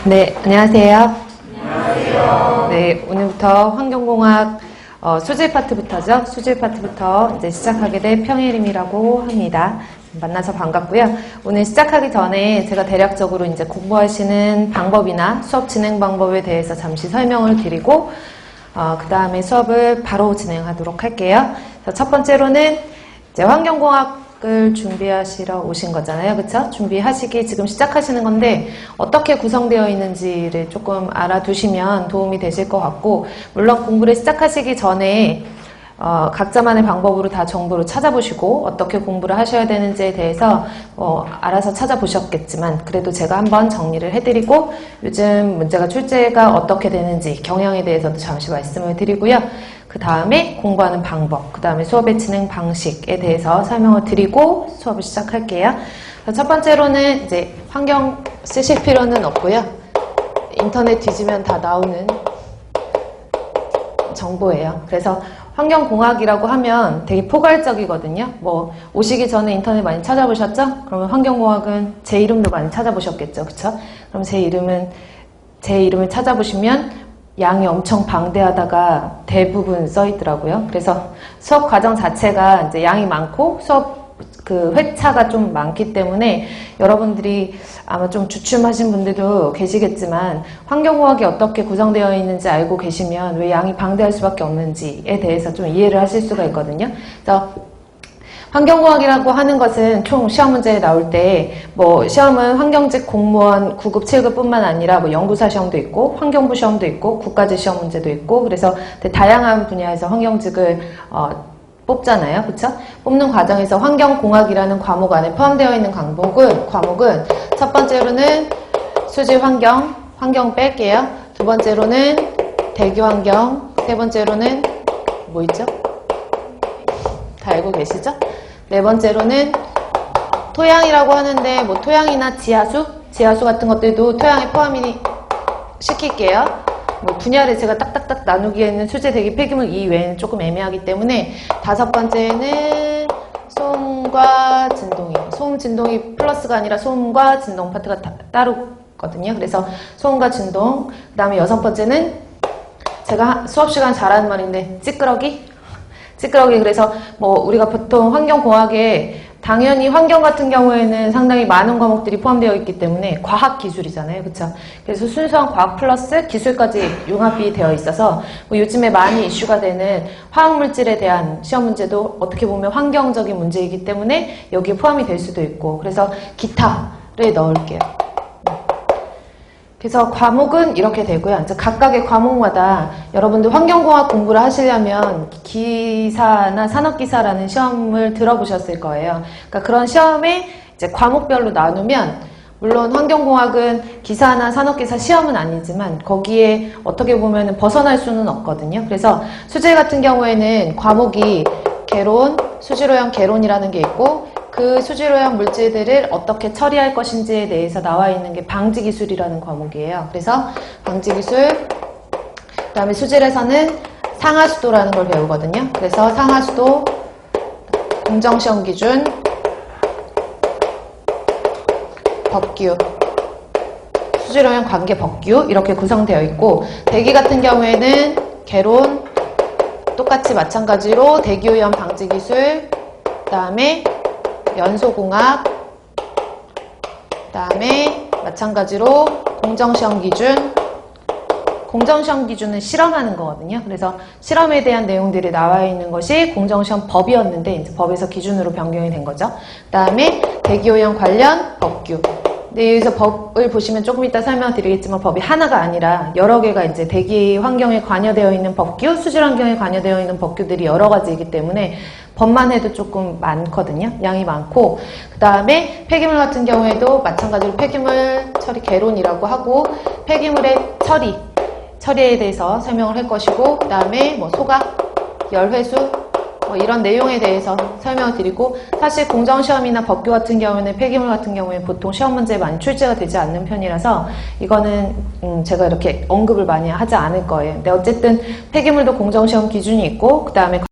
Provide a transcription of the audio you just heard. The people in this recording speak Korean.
네, 안녕하세요. 안녕하세요. 네, 오늘부터 환경공학 수질 파트부터죠. 수질 파트부터 이제 시작하게 될 평혜림이라고 합니다. 만나서 반갑고요. 오늘 시작하기 전에 제가 대략적으로 이제 공부하시는 방법이나 수업 진행 방법에 대해서 잠시 설명을 드리고 그 다음에 수업을 바로 진행하도록 할게요. 첫 번째로는 이제 환경공학을 준비하시러 오신 거잖아요. 그쵸? 준비하시기 지금 시작하시는 건데 어떻게 구성되어 있는지를 조금 알아두시면 도움이 되실 것 같고, 물론 공부를 시작하시기 전에 각자만의 방법으로 다 정보를 찾아보시고 어떻게 공부를 하셔야 되는지에 대해서 알아서 찾아보셨겠지만, 그래도 제가 한번 정리를 해드리고 요즘 문제가 출제가 어떻게 되는지 경향에 대해서도 잠시 말씀을 드리고요. 그 다음에 공부하는 방법, 그 다음에 수업의 진행 방식에 대해서 설명을 드리고 수업을 시작할게요. 첫 번째로는 이제 환경 쓰실 필요는 없고요. 인터넷 뒤지면 다 나오는 정보예요. 그래서 환경공학이라고 하면 되게 포괄적이거든요. 뭐 오시기 전에 인터넷 많이 찾아보셨죠? 그러면 환경공학은 제 이름도 많이 찾아보셨겠죠, 그쵸? 그럼 제 이름을 찾아보시면 양이 엄청 방대하다가 대부분 써 있더라고요. 그래서 수업 과정 자체가 이제 양이 많고 수업 그 회차가 좀 많기 때문에 여러분들이 아마 좀 주춤하신 분들도 계시겠지만 환경공학이 어떻게 구성되어 있는지 알고 계시면 왜 양이 방대할 수밖에 없는지에 대해서 좀 이해를 하실 수가 있거든요. 그래서 환경공학이라고 하는 것은 총 시험 문제에 나올 때 뭐 시험은 환경직 공무원 9급, 7급뿐만 아니라 뭐 연구사 시험도 있고 환경부 시험도 있고 국가직 시험 문제도 있고, 그래서 다양한 분야에서 환경직을 뽑잖아요. 그쵸? 뽑는 과정에서 환경공학이라는 과목 안에 포함되어 있는 과목은 첫 번째로는 수질 환경, 환경 뺄게요. 두 번째로는 대기 환경, 세 번째로는 뭐 있죠? 다 알고 계시죠? 네 번째로는 토양이라고 하는데 뭐 토양이나 지하수 같은 것들도 토양에 포함이 시킬게요. 뭐 분야를 제가 딱딱딱 나누기에는 수질, 대기, 폐기물 이외에는 조금 애매하기 때문에 다섯 번째는 소음과 진동이에요. 소음, 진동이 플러스가 아니라 소음과 진동 파트가 따로거든요. 그래서 소음과 진동. 그 다음에 여섯 번째는 제가 수업 시간 잘하는 말인데 찌끄러기. 그래서 뭐 우리가 보통 환경공학에 당연히 환경 같은 경우에는 상당히 많은 과목들이 포함되어 있기 때문에 과학기술이잖아요. 그쵸? 그래서 순수한 과학 플러스 기술까지 융합이 되어 있어서 뭐 요즘에 많이 이슈가 되는 화학물질에 대한 시험 문제도 어떻게 보면 환경적인 문제이기 때문에 여기에 포함이 될 수도 있고, 그래서 기타를 넣을게요. 그래서 과목은 이렇게 되고요. 이제 각각의 과목마다 여러분들 환경공학 공부를 하시려면 기사나 산업기사라는 시험을 들어보셨을 거예요. 그러니까 그런 시험에 이제 과목별로 나누면, 물론 환경공학은 기사나 산업기사 시험은 아니지만 거기에 어떻게 보면 벗어날 수는 없거든요. 그래서 수질 같은 경우에는 과목이 개론, 수질오염 개론이라는 게 있고, 그 수질오염 물질들을 어떻게 처리할 것인지에 대해서 나와 있는 게 방지기술이라는 과목이에요. 그래서 방지기술, 그 다음에 수질에서는 상하수도라는 걸 배우거든요. 그래서 상하수도, 공정시험 기준, 법규, 수질오염 관계 법규 이렇게 구성되어 있고, 대기 같은 경우에는 개론, 똑같이 마찬가지로 대기오염 방지기술, 그 다음에 연소공학, 그 다음에 마찬가지로 공정시험 기준. 공정시험 기준은 실험하는 거거든요. 그래서 실험에 대한 내용들이 나와 있는 것이 공정시험 법이었는데 이제 법에서 기준으로 변경이 된 거죠. 그 다음에 대기오염 관련 법규. 근데 여기서 법을 보시면 조금 이따 설명드리겠지만 법이 하나가 아니라 여러 개가 이제 대기 환경에 관여되어 있는 법규, 수질 환경에 관여되어 있는 법규들이 여러 가지이기 때문에 법만 해도 조금 많거든요. 양이 많고, 그 다음에 폐기물 같은 경우에도 마찬가지로 폐기물 처리 개론이라고 하고, 폐기물의 처리에 대해서 설명을 할 것이고, 그 다음에 뭐 소각, 열회수, 뭐 이런 내용에 대해서 설명을 드리고, 사실 공정시험이나 법규 같은 경우에는 폐기물 같은 경우에는 보통 시험 문제에 많이 출제가 되지 않는 편이라서 이거는 제가 이렇게 언급을 많이 하지 않을 거예요. 근데 어쨌든 폐기물도 공정시험 기준이 있고, 그 다음에